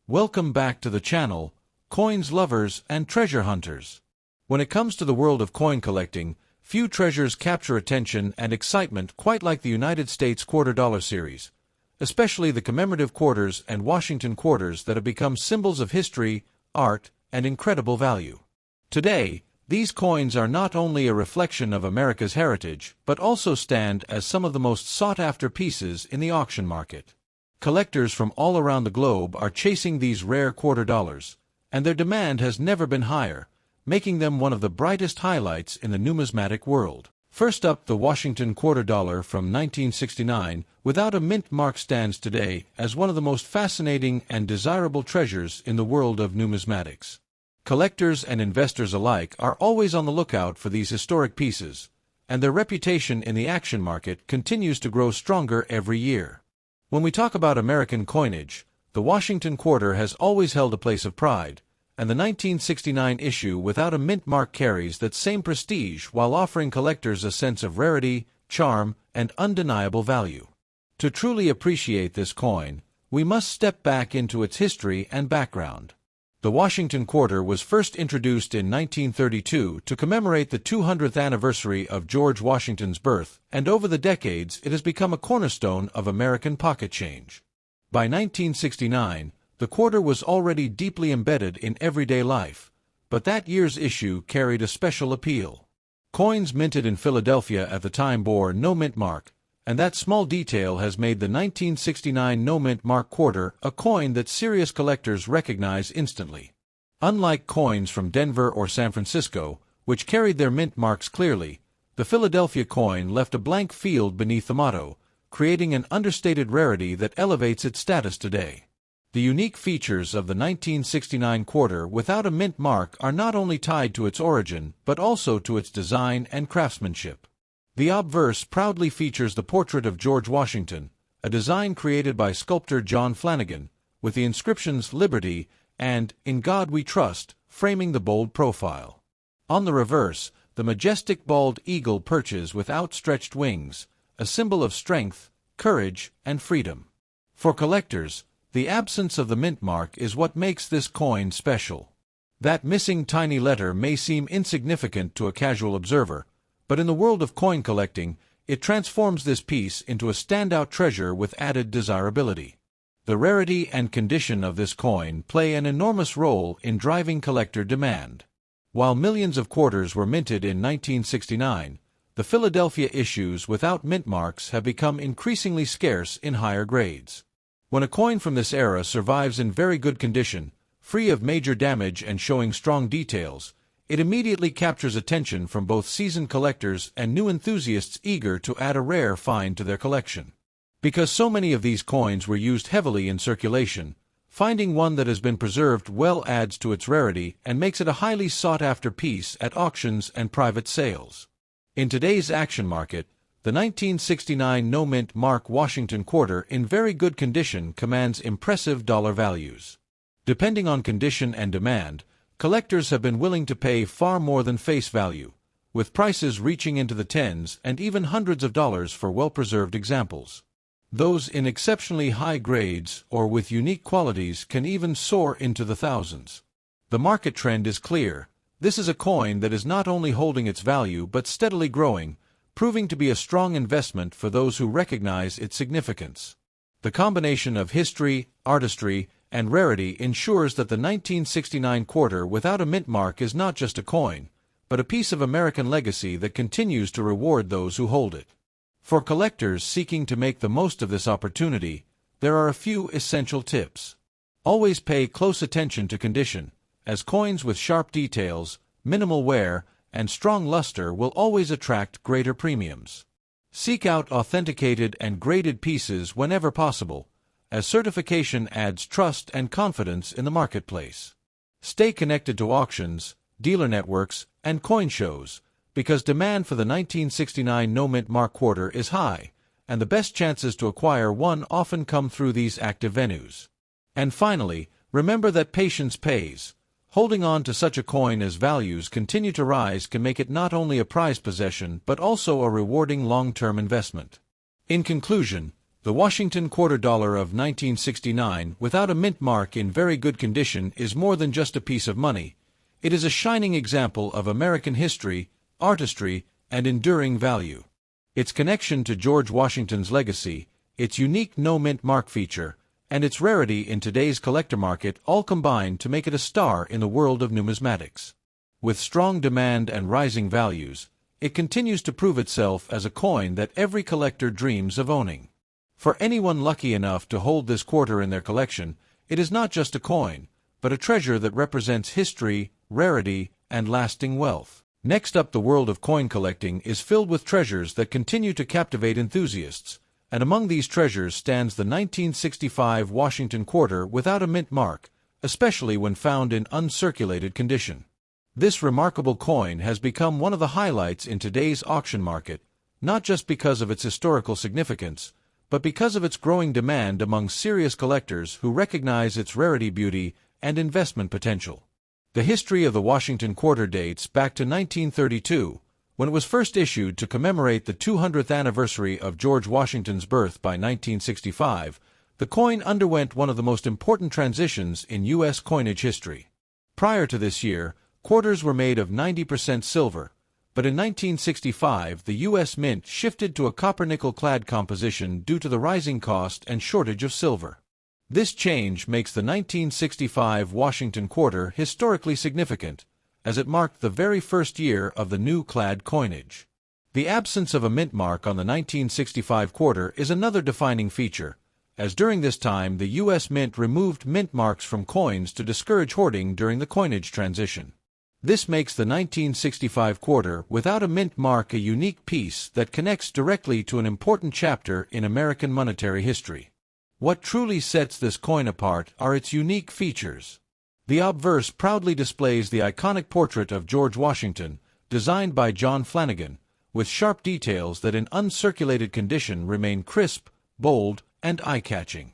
Welcome back to the channel, coins lovers and treasure hunters. When it comes to the world of coin collecting, few treasures capture attention and excitement quite like the United States quarter dollar series, especially the commemorative quarters and Washington quarters that have become symbols of history, art, and incredible value. Today, these coins are not only a reflection of America's heritage, but also stand as some of the most sought-after pieces in the auction market. Collectors from all around the globe are chasing these rare quarter dollars, and their demand has never been higher, making them one of the brightest highlights in the numismatic world. First up, the Washington quarter dollar from 1969 without a mint mark stands today as one of the most fascinating and desirable treasures in the world of numismatics. Collectors and investors alike are always on the lookout for these historic pieces, and their reputation in the auction market continues to grow stronger every year. When we talk about American coinage, the Washington quarter has always held a place of pride, and the 1969 issue without a mint mark carries that same prestige while offering collectors a sense of rarity, charm, and undeniable value. To truly appreciate this coin, we must step back into its history and background. The Washington quarter was first introduced in 1932 to commemorate the 200th anniversary of George Washington's birth, and over the decades it has become a cornerstone of American pocket change. By 1969, the quarter was already deeply embedded in everyday life, but that year's issue carried a special appeal. Coins minted in Philadelphia at the time bore no mint mark, and that small detail has made the 1969 no-mint mark quarter a coin that serious collectors recognize instantly. Unlike coins from Denver or San Francisco, which carried their mint marks clearly, the Philadelphia coin left a blank field beneath the motto, creating an understated rarity that elevates its status today. The unique features of the 1969 quarter without a mint mark are not only tied to its origin, but also to its design and craftsmanship. The obverse proudly features the portrait of George Washington, a design created by sculptor John Flanagan, with the inscriptions Liberty and In God We Trust framing the bold profile. On the reverse, the majestic bald eagle perches with outstretched wings, a symbol of strength, courage, and freedom. For collectors, the absence of the mint mark is what makes this coin special. That missing tiny letter may seem insignificant to a casual observer, but in the world of coin collecting, it transforms this piece into a standout treasure with added desirability. The rarity and condition of this coin play an enormous role in driving collector demand. While millions of quarters were minted in 1969, the Philadelphia issues without mint marks have become increasingly scarce in higher grades. When a coin from this era survives in very good condition, free of major damage and showing strong details, it immediately captures attention from both seasoned collectors and new enthusiasts eager to add a rare find to their collection. Because so many of these coins were used heavily in circulation, finding one that has been preserved well adds to its rarity and makes it a highly sought-after piece at auctions and private sales. In today's auction market, the 1969 no-mint mark Washington quarter in very good condition commands impressive dollar values. Depending on condition and demand, collectors have been willing to pay far more than face value, with prices reaching into the tens and even hundreds of dollars for well-preserved examples. Those in exceptionally high grades or with unique qualities can even soar into the thousands. The market trend is clear. This is a coin that is not only holding its value but steadily growing, proving to be a strong investment for those who recognize its significance. The combination of history, artistry, and rarity ensures that the 1969 quarter without a mint mark is not just a coin, but a piece of American legacy that continues to reward those who hold it. For collectors seeking to make the most of this opportunity, there are a few essential tips. Always pay close attention to condition, as coins with sharp details, minimal wear, and strong luster will always attract greater premiums. Seek out authenticated and graded pieces whenever possible, as certification adds trust and confidence in the marketplace. Stay connected to auctions, dealer networks, and coin shows, because demand for the 1969 no-mint mark quarter is high, and the best chances to acquire one often come through these active venues. And finally, remember that patience pays. Holding on to such a coin as values continue to rise can make it not only a prized possession but also a rewarding long-term investment. In conclusion, The Washington quarter dollar of 1969, without a mint mark in very good condition, is more than just a piece of money. It is a shining example of American history, artistry, and enduring value. Its connection to George Washington's legacy, its unique no-mint mark feature, and its rarity in today's collector market all combine to make it a star in the world of numismatics. With strong demand and rising values, it continues to prove itself as a coin that every collector dreams of owning. For anyone lucky enough to hold this quarter in their collection, it is not just a coin, but a treasure that represents history, rarity, and lasting wealth. Next up, the world of coin collecting is filled with treasures that continue to captivate enthusiasts, and among these treasures stands the 1965 Washington quarter without a mint mark, especially when found in uncirculated condition. This remarkable coin has become one of the highlights in today's auction market, not just because of its historical significance, but because of its growing demand among serious collectors who recognize its rarity, beauty, and investment potential. The history of the Washington quarter dates back to 1932, when it was first issued to commemorate the 200th anniversary of George Washington's birth. By 1965, the coin underwent one of the most important transitions in U.S. coinage history. Prior to this year, quarters were made of 90% silver, but in 1965 the U.S. Mint shifted to a copper-nickel-clad composition due to the rising cost and shortage of silver. This change makes the 1965 Washington quarter historically significant, as it marked the very first year of the new clad coinage. The absence of a mint mark on the 1965 quarter is another defining feature, as during this time the U.S. Mint removed mint marks from coins to discourage hoarding during the coinage transition. This makes the 1965 quarter without a mint mark a unique piece that connects directly to an important chapter in American monetary history. What truly sets this coin apart are its unique features. The obverse proudly displays the iconic portrait of George Washington, designed by John Flanagan, with sharp details that in uncirculated condition remain crisp, bold, and eye-catching.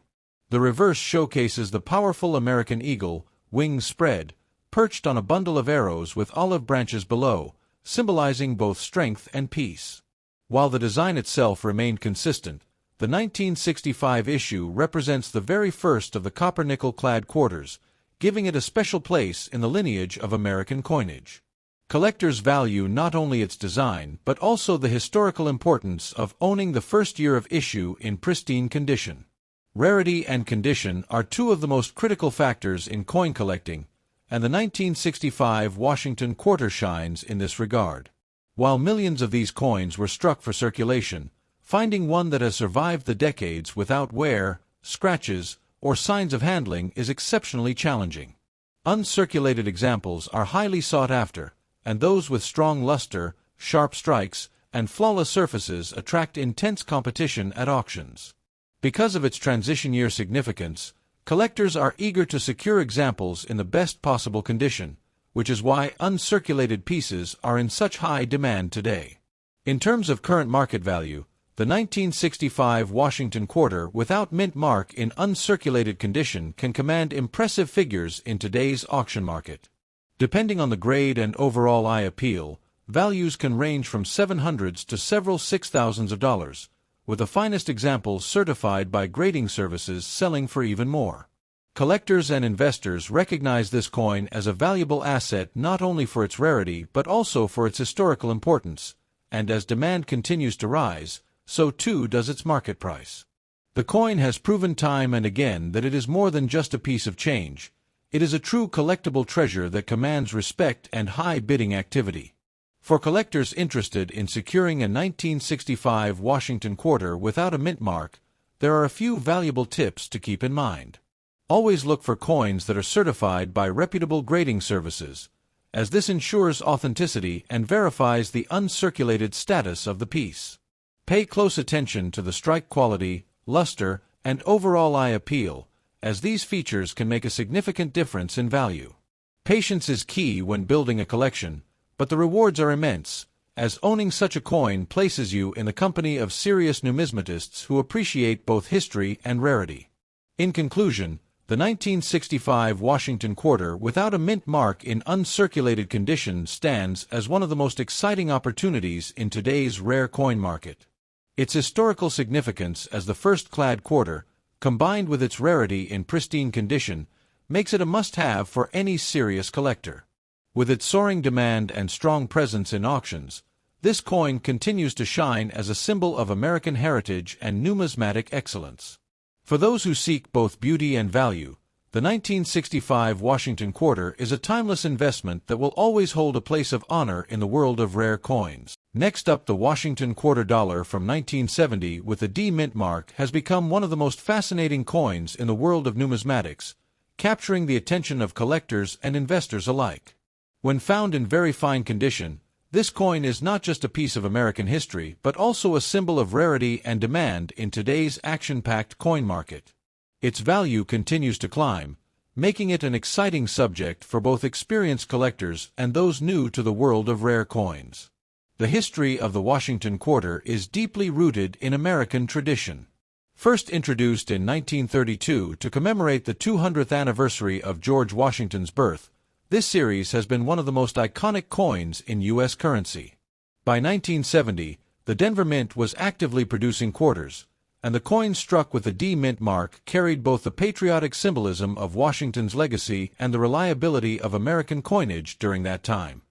The reverse showcases the powerful American eagle, wings spread, perched on a bundle of arrows with olive branches below, symbolizing both strength and peace. While the design itself remained consistent, the 1965 issue represents the very first of the copper-nickel-clad quarters, giving it a special place in the lineage of American coinage. Collectors value not only its design but also the historical importance of owning the first year of issue in pristine condition. Rarity and condition are two of the most critical factors in coin collecting, and the 1965 Washington quarter shines in this regard. While millions of these coins were struck for circulation, finding one that has survived the decades without wear, scratches, or signs of handling is exceptionally challenging. Uncirculated examples are highly sought after, and those with strong luster, sharp strikes, and flawless surfaces attract intense competition at auctions. Because of its transition year significance, collectors are eager to secure examples in the best possible condition, which is why uncirculated pieces are in such high demand today. In terms of current market value, the 1965 Washington quarter without mint mark in uncirculated condition can command impressive figures in today's auction market. Depending on the grade and overall eye appeal, values can range from $700s to several $6,000s, with the finest examples certified by grading services selling for even more. Collectors and investors recognize this coin as a valuable asset not only for its rarity but also for its historical importance, and as demand continues to rise, so too does its market price. The coin has proven time and again that it is more than just a piece of change. It is a true collectible treasure that commands respect and high bidding activity. For collectors interested in securing a 1965 Washington quarter without a mint mark, there are a few valuable tips to keep in mind. Always look for coins that are certified by reputable grading services, as this ensures authenticity and verifies the uncirculated status of the piece. Pay close attention to the strike quality, luster, and overall eye appeal, as these features can make a significant difference in value. Patience is key when building a collection, but the rewards are immense, as owning such a coin places you in the company of serious numismatists who appreciate both history and rarity. In conclusion, the 1965 Washington quarter without a mint mark in uncirculated condition stands as one of the most exciting opportunities in today's rare coin market. Its historical significance as the first clad quarter, combined with its rarity in pristine condition, makes it a must-have for any serious collector. With its soaring demand and strong presence in auctions, this coin continues to shine as a symbol of American heritage and numismatic excellence. For those who seek both beauty and value, the 1965 Washington quarter is a timeless investment that will always hold a place of honor in the world of rare coins. Next up, the Washington quarter dollar from 1970 with the D mint mark has become one of the most fascinating coins in the world of numismatics, capturing the attention of collectors and investors alike. When found in very fine condition, this coin is not just a piece of American history but also a symbol of rarity and demand in today's action-packed coin market. Its value continues to climb, making it an exciting subject for both experienced collectors and those new to the world of rare coins. The history of the Washington quarter is deeply rooted in American tradition. First introduced in 1932 to commemorate the 200th anniversary of George Washington's birth, this series has been one of the most iconic coins in U.S. currency. By 1970, the Denver Mint was actively producing quarters, and the coins struck with the D Mint mark carried both the patriotic symbolism of Washington's legacy and the reliability of American coinage during that time.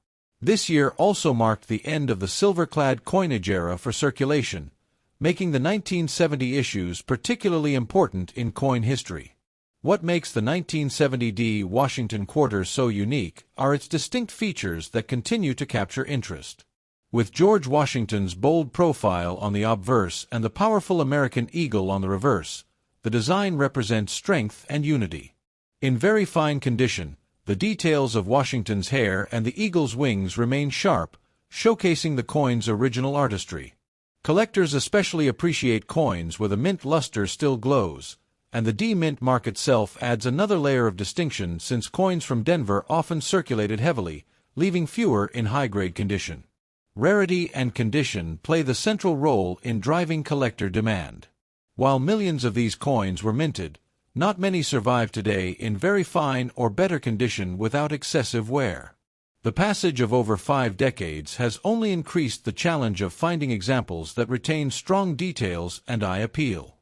This year also marked the end of the silver-clad coinage era for circulation, making the 1970 issues particularly important in coin history. What makes the 1970 D Washington quarter so unique are its distinct features that continue to capture interest. With George Washington's bold profile on the obverse and the powerful American eagle on the reverse, the design represents strength and unity. In very fine condition, the details of Washington's hair and the eagle's wings remain sharp, showcasing the coin's original artistry. Collectors especially appreciate coins where the mint luster still glows, and the D Mint mark itself adds another layer of distinction since coins from Denver often circulated heavily, leaving fewer in high-grade condition. Rarity and condition play the central role in driving collector demand. While millions of these coins were minted, not many survive today in very fine or better condition without excessive wear. The passage of over 5 decades has only increased the challenge of finding examples that retain strong details and eye appeal.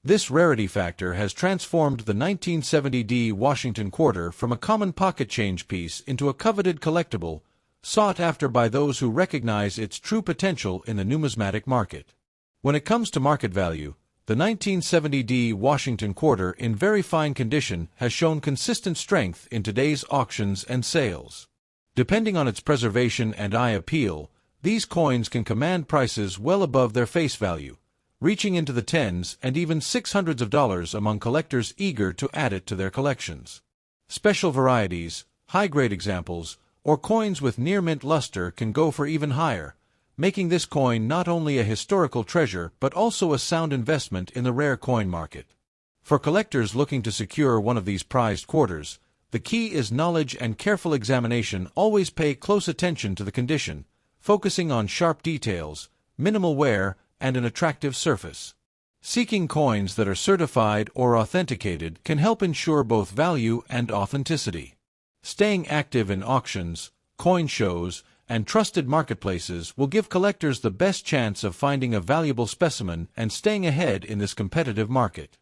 This rarity factor has transformed the 1970 D Washington quarter from a common pocket change piece into a coveted collectible, sought after by those who recognize its true potential in the numismatic market. When it comes to market value, the 1970 D Washington quarter in very fine condition has shown consistent strength in today's auctions and sales. Depending on its preservation and eye appeal, these coins can command prices well above their face value, reaching into the tens and even $600s of dollars among collectors eager to add it to their collections. Special varieties, high-grade examples, or coins with near-mint luster can go for even higher, making this coin not only a historical treasure but also a sound investment in the rare coin market. For collectors looking to secure one of these prized quarters, the key is knowledge and careful examination. Always pay close attention to the condition, focusing on sharp details, minimal wear, and an attractive surface. Seeking coins that are certified or authenticated can help ensure both value and authenticity. Staying active in auctions, coin shows, and trusted marketplaces will give collectors the best chance of finding a valuable specimen and staying ahead in this competitive market.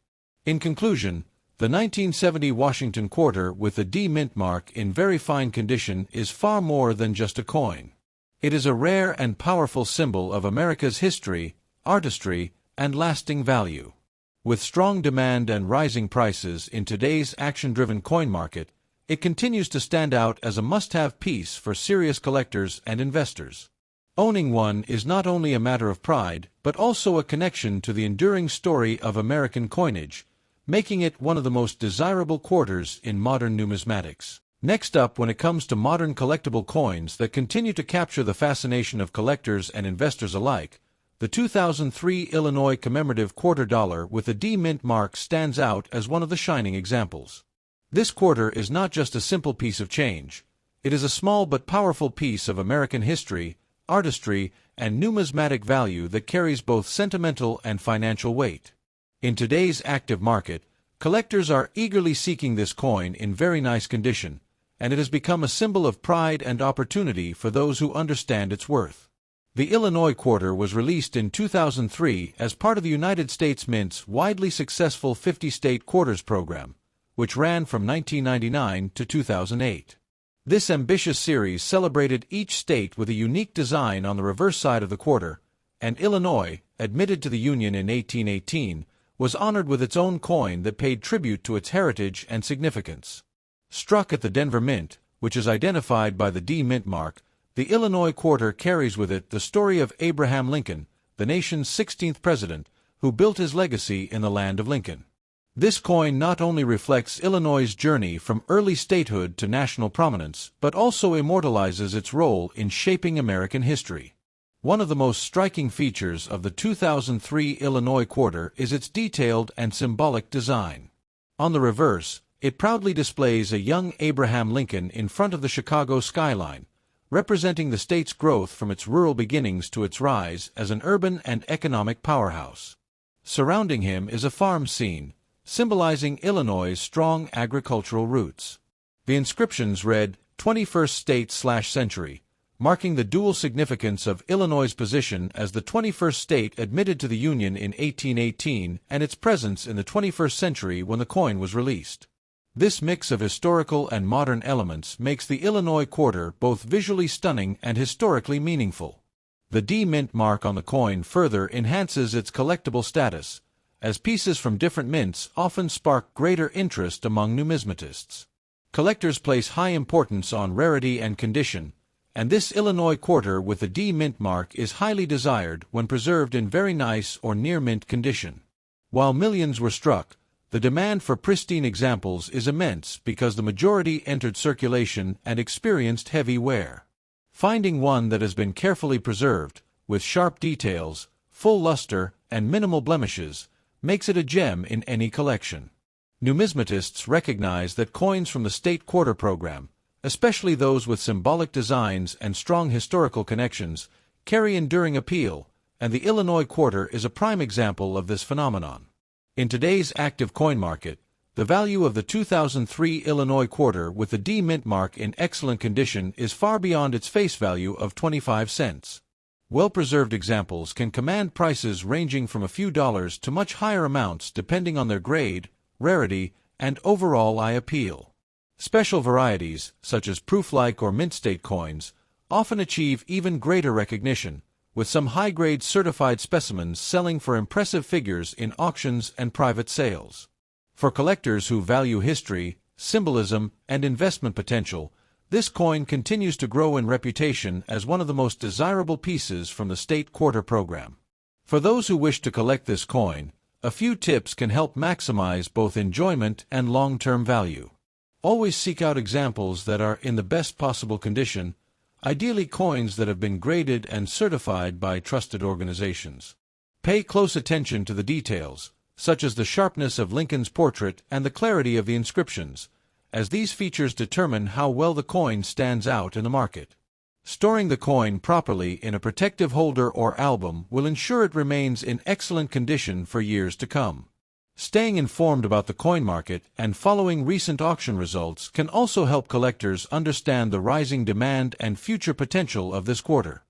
In conclusion, the 1970 Washington quarter with the D Mint mark in very fine condition is far more than just a coin. It is a rare and powerful symbol of America's history, artistry, and lasting value. With strong demand and rising prices in today's action-driven coin market, it continues to stand out as a must-have piece for serious collectors and investors. Owning one is not only a matter of pride, but also a connection to the enduring story of American coinage, making it one of the most desirable quarters in modern numismatics. Next up, when it comes to modern collectible coins that continue to capture the fascination of collectors and investors alike, the 2003 Illinois commemorative quarter dollar with the D Mint mark stands out as one of the shining examples. This quarter is not just a simple piece of change. It is a small but powerful piece of American history, artistry, and numismatic value that carries both sentimental and financial weight. In today's active market, collectors are eagerly seeking this coin in very nice condition, and it has become a symbol of pride and opportunity for those who understand its worth. The Illinois quarter was released in 2003 as part of the United States Mint's widely successful 50-state quarters program, which ran from 1999 to 2008. This ambitious series celebrated each state with a unique design on the reverse side of the quarter, and Illinois, admitted to the Union in 1818, was honored with its own coin that paid tribute to its heritage and significance. Struck at the Denver Mint, which is identified by the D Mint mark, the Illinois quarter carries with it the story of Abraham Lincoln, the nation's 16th president, who built his legacy in the land of Lincoln. This coin not only reflects Illinois' journey from early statehood to national prominence, but also immortalizes its role in shaping American history. One of the most striking features of the 2003 Illinois quarter is its detailed and symbolic design. On the reverse, it proudly displays a young Abraham Lincoln in front of the Chicago skyline, representing the state's growth from its rural beginnings to its rise as an urban and economic powerhouse. Surrounding him is a farm scene, symbolizing Illinois' strong agricultural roots. The inscriptions read, 21st State/Century, marking the dual significance of Illinois' position as the 21st state admitted to the Union in 1818 and its presence in the 21st century when the coin was released. This mix of historical and modern elements makes the Illinois quarter both visually stunning and historically meaningful. The D Mint mark on the coin further enhances its collectible status, as pieces from different mints often spark greater interest among numismatists. Collectors place high importance on rarity and condition, and this Illinois quarter with the D Mint mark is highly desired when preserved in very nice or near-mint condition. While millions were struck, the demand for pristine examples is immense because the majority entered circulation and experienced heavy wear. Finding one that has been carefully preserved, with sharp details, full luster, and minimal blemishes, makes it a gem in any collection. Numismatists recognize that coins from the state quarter program, especially those with symbolic designs and strong historical connections, carry enduring appeal, and the Illinois quarter is a prime example of this phenomenon. In today's active coin market, the value of the 2003 Illinois quarter with the D Mint mark in excellent condition is far beyond its face value of 25 cents. Well-preserved examples can command prices ranging from a few dollars to much higher amounts depending on their grade, rarity, and overall eye appeal. Special varieties, such as proof-like or mint-state coins, often achieve even greater recognition, with some high-grade certified specimens selling for impressive figures in auctions and private sales. For collectors who value history, symbolism, and investment potential, this coin continues to grow in reputation as one of the most desirable pieces from the state quarter program. For those who wish to collect this coin, a few tips can help maximize both enjoyment and long-term value. Always seek out examples that are in the best possible condition, ideally coins that have been graded and certified by trusted organizations. Pay close attention to the details, such as the sharpness of Lincoln's portrait and the clarity of the inscriptions, as these features determine how well the coin stands out in the market. Storing the coin properly in a protective holder or album will ensure it remains in excellent condition for years to come. Staying informed about the coin market and following recent auction results can also help collectors understand the rising demand and future potential of this quarter.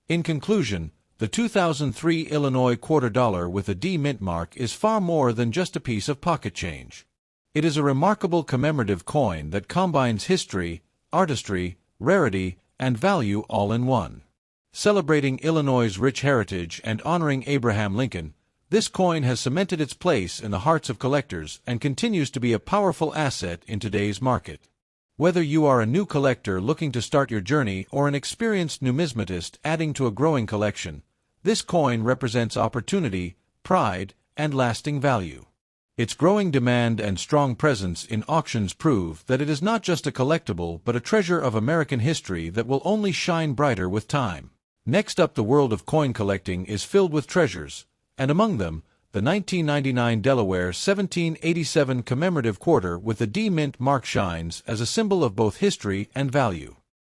In conclusion, the 2003 Illinois quarter dollar with a D Mint mark is far more than just a piece of pocket change. It is a remarkable commemorative coin that combines history, artistry, rarity, and value all in one. Celebrating Illinois' rich heritage and honoring Abraham Lincoln, this coin has cemented its place in the hearts of collectors and continues to be a powerful asset in today's market. Whether you are a new collector looking to start your journey or an experienced numismatist adding to a growing collection, this coin represents opportunity, pride, and lasting value. Its growing demand and strong presence in auctions prove that it is not just a collectible but a treasure of American history that will only shine brighter with time. Next up, the world of coin collecting is filled with treasures, and among them, the 1999 Delaware 1787 commemorative quarter with the D Mint mark shines as a symbol of both history and value.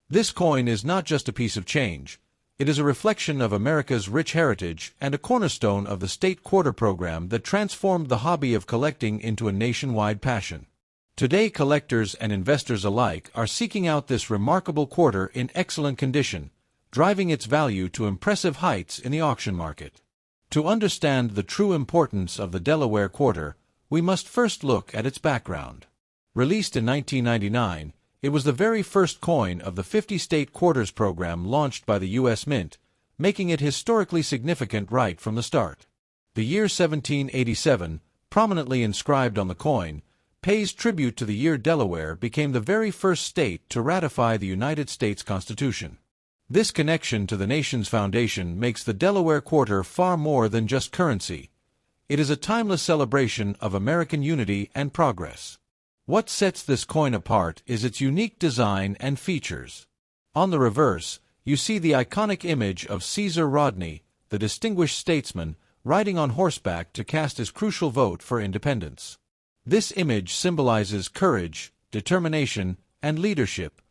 This coin is not just a piece of change. It is a reflection of America's rich heritage and a cornerstone of the state quarter program that transformed the hobby of collecting into a nationwide passion. Today, collectors and investors alike are seeking out this remarkable quarter in excellent condition, driving its value to impressive heights in the auction market. To understand the true importance of the Delaware quarter, we must first look at its background. Released in 1999, it was the very first coin of the 50-state quarters program launched by the U.S. Mint, making it historically significant right from the start. The year 1787, prominently inscribed on the coin, pays tribute to the year Delaware became the very first state to ratify the United States Constitution. This connection to the nation's foundation makes the Delaware quarter far more than just currency. It is a timeless celebration of American unity and progress. What sets this coin apart is its unique design and features. On the reverse, you see the iconic image of Caesar Rodney, the distinguished statesman, riding on horseback to cast his crucial vote for independence. This image symbolizes courage, determination, and leadership,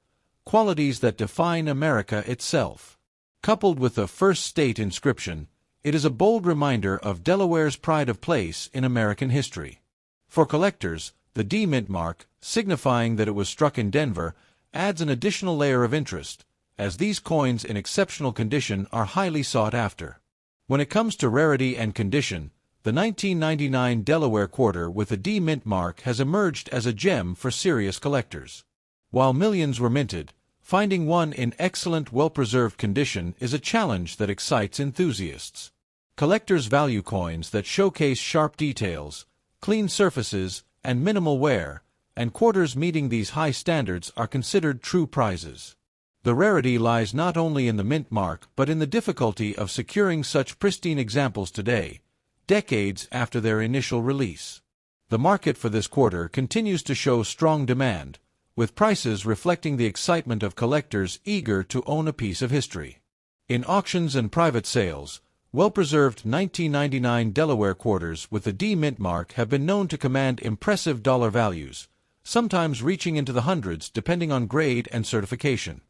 qualities that define America itself. Coupled with the first state inscription, it is a bold reminder of Delaware's pride of place in American history. For collectors, the D mint mark, signifying that it was struck in Denver, adds an additional layer of interest, as these coins in exceptional condition are highly sought after. When it comes to rarity and condition, the 1999 Delaware quarter with a D mint mark has emerged as a gem for serious collectors. While millions were minted, finding one in excellent, well-preserved condition is a challenge that excites enthusiasts. Collectors value coins that showcase sharp details, clean surfaces, and minimal wear, and quarters meeting these high standards are considered true prizes. The rarity lies not only in the mint mark but in the difficulty of securing such pristine examples today, decades after their initial release. The market for this quarter continues to show strong demand, with prices reflecting the excitement of collectors eager to own a piece of history. In auctions and private sales, well-preserved 1999 Delaware quarters with the D mint mark have been known to command impressive dollar values, sometimes reaching into the hundreds depending on grade and certification.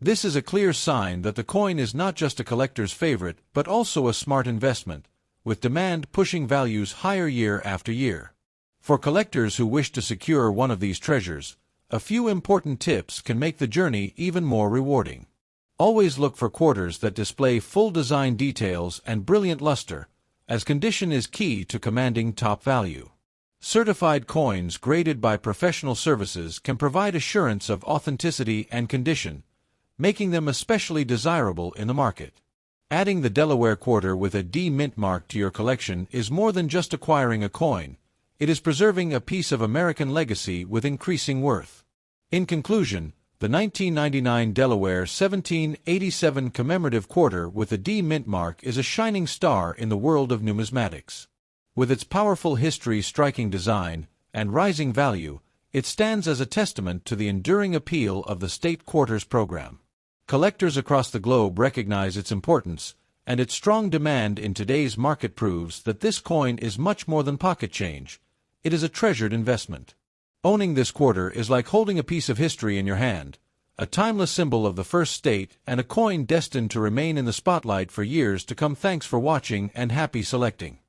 This is a clear sign that the coin is not just a collector's favorite but also a smart investment, with demand pushing values higher year after year. For collectors who wish to secure one of these treasures, a few important tips can make the journey even more rewarding. Always look for quarters that display full design details and brilliant luster, as condition is key to commanding top value. Certified coins graded by professional services can provide assurance of authenticity and condition, making them especially desirable in the market. Adding the Delaware quarter with a D mint mark to your collection is more than just acquiring a coin. It is preserving a piece of American legacy with increasing worth. In conclusion, the 1999 Delaware 1787 commemorative quarter with a D mint mark is a shining star in the world of numismatics. With its powerful history, striking design, and rising value, it stands as a testament to the enduring appeal of the state quarters program. Collectors across the globe recognize its importance, and its strong demand in today's market proves that this coin is much more than pocket change. It is a treasured investment. Owning this quarter is like holding a piece of history in your hand, a timeless symbol of the first state and a coin destined to remain in the spotlight for years to come. Thanks for watching and happy selecting.